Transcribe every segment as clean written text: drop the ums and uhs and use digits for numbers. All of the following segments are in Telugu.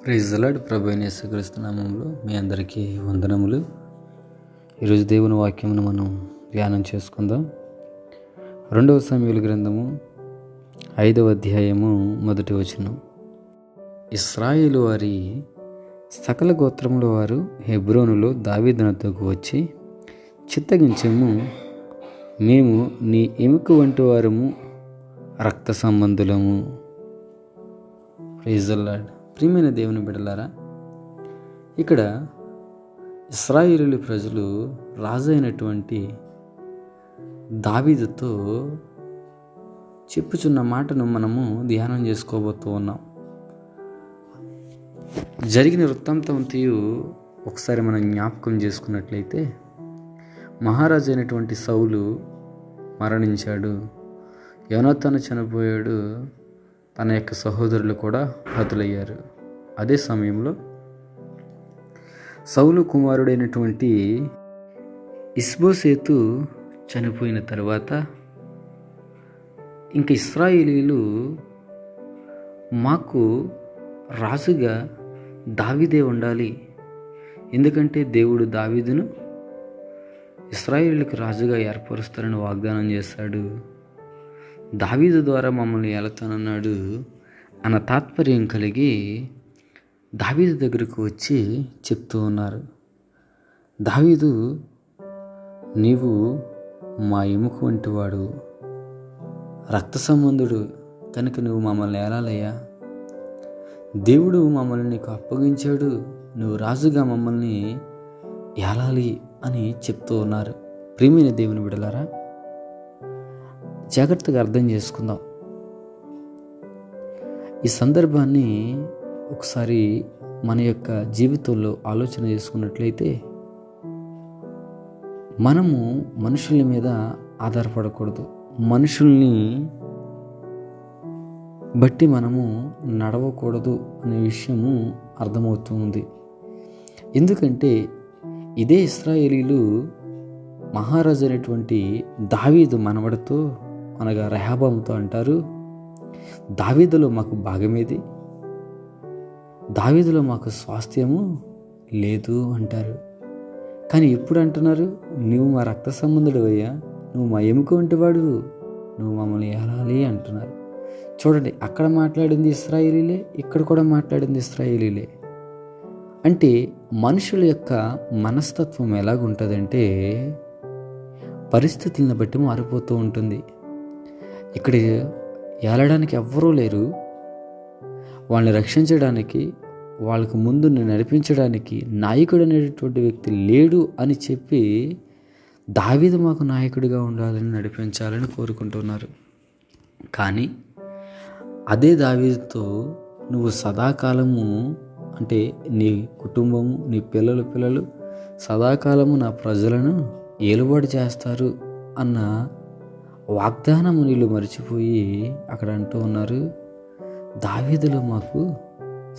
Praise the lord. ప్రభు అయిన యేసుక్రీస్తు నామములో మీ అందరికీ వందనములు. ఈరోజు దేవుని వాక్యమును మనం ధ్యానం చేసుకుందాం. 2వ సమూయేలు గ్రంథము 5వ అధ్యాయము 1వ వచనం. ఇశ్రాయేలు వారి సకల గోత్రముల వారు హెబ్రోనులో దావీదునొద్దకు వచ్చి, చిత్తగించెము, మేము నీ ఎముక వంటి వారము, రక్త సంబంధులము. Praise the lord. ప్రియమైన దేవుని బిడ్డలారా, ఇక్కడ ఇశ్రాయేలు ప్రజలు రాజు అయినటువంటి దావీదుతో చెప్పుచున్న మాటను మనము ధ్యానం చేసుకోబోతూ ఉన్నాం. జరిగిన వృత్తాంతమంతయు ఒకసారి మనం జ్ఞాపకం చేసుకున్నట్లయితే, మహారాజు అయినటువంటి సౌలు మరణించాడు, యోనాతాను చనిపోయాడు, తన యొక్క సహోదరులు కూడా హతులయ్యారు. అదే సమయంలో సౌలు కుమారుడైనటువంటి ఇష్బోషెతు చనిపోయిన తర్వాత ఇంక ఇశ్రాయేలీయులు, మాకు రాజుగా దావీదే ఉండాలి, ఎందుకంటే దేవుడు దావీదును ఇశ్రాయేలుకు రాజుగా ఏర్పరుస్తారని వాగ్దానం చేశాడు, దావీదు ద్వారా మమ్మల్ని ఏలుతానన్నాడు అన్న తాత్పర్యం కలిగి దావీదు దగ్గరకు వచ్చి చెప్తూ ఉన్నారు. దావీదు, నీవు మా ఎముక వంటి వాడు, రక్త సంబంధుడు కనుక నువ్వు మమ్మల్ని ఏలాలయ్యా, దేవుడు మమ్మల్ని నీకు అప్పగించాడు, నువ్వు రాజుగా మమ్మల్ని ఏలాలి అని చెప్తూ ఉన్నారు. ప్రియమైన దేవుని బిడ్డలారా, జాగ్రత్తగా అర్థం చేసుకుందాం. ఈ సందర్భాన్ని ఒకసారి మన యొక్క జీవితంలో ఆలోచన చేసుకున్నట్లయితే, మనము మనుషుల మీద ఆధారపడకూడదు. మనుషుల్ని బట్టి మనము నడవకూడదు అనే విషయము అర్థమవుతూ ఉంది. ఎందుకంటే ఇదే ఇశ్రాయేలీయులు మహారాజు అయినటువంటి దావీదు మనవడితో అనగా రెహబాముతో అంటారు, దావీదులో మాకు భాగమేది, దావీదులో మాకు స్వాస్థ్యము లేదు అంటారు. కానీ ఇప్పుడు అంటున్నారు, నువ్వు మా రక్త సంబంధుడు అయ్యా, నువ్వు మా ఎముక వంటివాడు, నువ్వు మమ్మల్ని ఏలాలి అంటున్నారు. చూడండి, అక్కడ మాట్లాడింది ఇశ్రాయేలీలే, ఇక్కడ కూడా మాట్లాడింది ఇశ్రాయేలీలే. అంటే మనుషుల యొక్క మనస్తత్వం ఎలాగుంటుందంటే పరిస్థితులను బట్టి మారిపోతూ ఉంటుంది. ఇక్కడ ఏలడానికి ఎవ్వరూ లేరు, వాళ్ళని రక్షించడానికి, వాళ్ళకు ముందు నడిపించడానికి నాయకుడు అనేటటువంటి వ్యక్తి లేడు అని చెప్పి దావీదు మాకు నాయకుడిగా ఉండాలని, నడిపించాలని కోరుకుంటున్నారు. కానీ అదే దావీదుతో నువ్వు సదాకాలము, అంటే నీ కుటుంబము, నీ పిల్లలు సదాకాలము నా ప్రజలను ఏలుబడి చేస్తారు అన్న వాగ్దానము నీళ్ళు మర్చిపోయి అక్కడ అంటూ ఉన్నారు, దావీదులో మాకు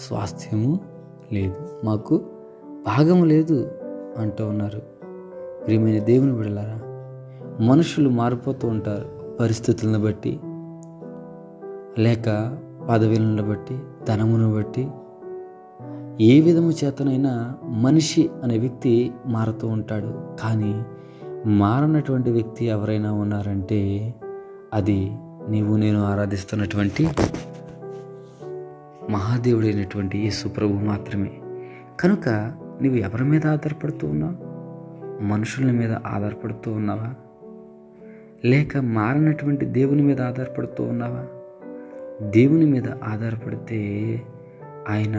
స్వాస్థ్యము లేదు, మాకు భాగము లేదు అంటూ ఉన్నారు. ప్రియమైన దేవుని బిడ్డలారా, మనుషులు మారిపోతూ ఉంటారు పరిస్థితులను బట్టి, లేక పదవులను బట్టి, ధనమును బట్టి, ఏ విధము చేతనైనా మనిషి అనే వ్యక్తి మారుతూ ఉంటాడు. కానీ మారనటువంటి వ్యక్తి ఎవరైనా ఉన్నారంటే అది నీవు నేను ఆరాధిస్తున్నటువంటి మహాదేవుడైనటువంటి యేసు ప్రభు మాత్రమే. కనుక నువ్వు ఎవరి మీద ఆధారపడుతూ ఉన్నావు? మనుషుల మీద ఆధారపడుతూ ఉన్నావా? లేక మారనటువంటి దేవుని మీద ఆధారపడుతూ ఉన్నావా? దేవుని మీద ఆధారపడితే ఆయన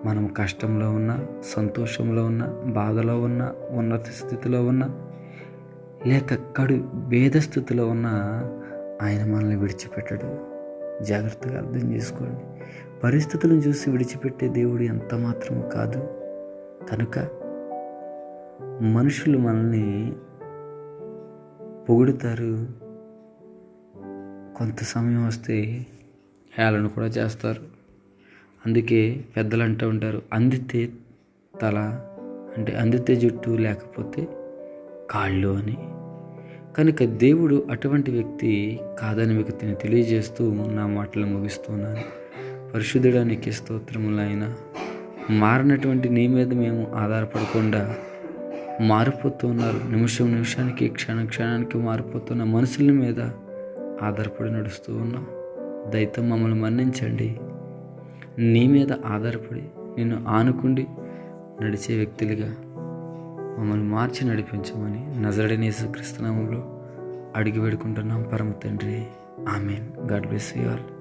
మనం కష్టంలో ఉన్నా, సంతోషంలో ఉన్నా, బాధలో ఉన్నా, ఉన్నత స్థితిలో ఉన్నా, లేక కడు భేద స్థితిలో ఉన్నా ఆయన మనల్ని విడిచిపెట్టడు. జాగ్రత్తగా అర్థం చేసుకోండి. పరిస్థితులను చూసి విడిచిపెట్టే దేవుడు ఎంత మాత్రము కాదు. కనుక మనుషులు మనల్ని పొగుడుతారు, కొంత సమయం వస్తే హేళన కూడా చేస్తారు. అందుకే పెద్దలు అంటూ ఉంటారు, అందితే తల, అంటే అందితే జుట్టు లేకపోతే కాళ్ళు అని. కనుక దేవుడు అటువంటి వ్యక్తి కాదని మీకు తెలియజేస్తూ నా మాటలు ముగిస్తున్నాను. పరిశుద్ధుడా నీకే స్తోత్రములు నాయనా. మారినటువంటి నీ మీద మేము ఆధారపడకుండా మారిపోతూ ఉన్నారు. నిమిషం నిమిషానికి, క్షణ క్షణానికి మారిపోతున్న మనుషుల మీద ఆధారపడి నడుస్తూ ఉన్నాం. దయతో మమ్మల్ని మన్నించండి. నీ మీద ఆధారపడి నిన్ను ఆనుకుండి నడిచే వ్యక్తులుగా మమ్మల్ని మార్చి నడిపించమని నజరేయుడైన యేసుక్రీస్తు నామములో అడిగి వేడుకుంటున్నాం పరమ తండ్రి. Amen. God bless you all.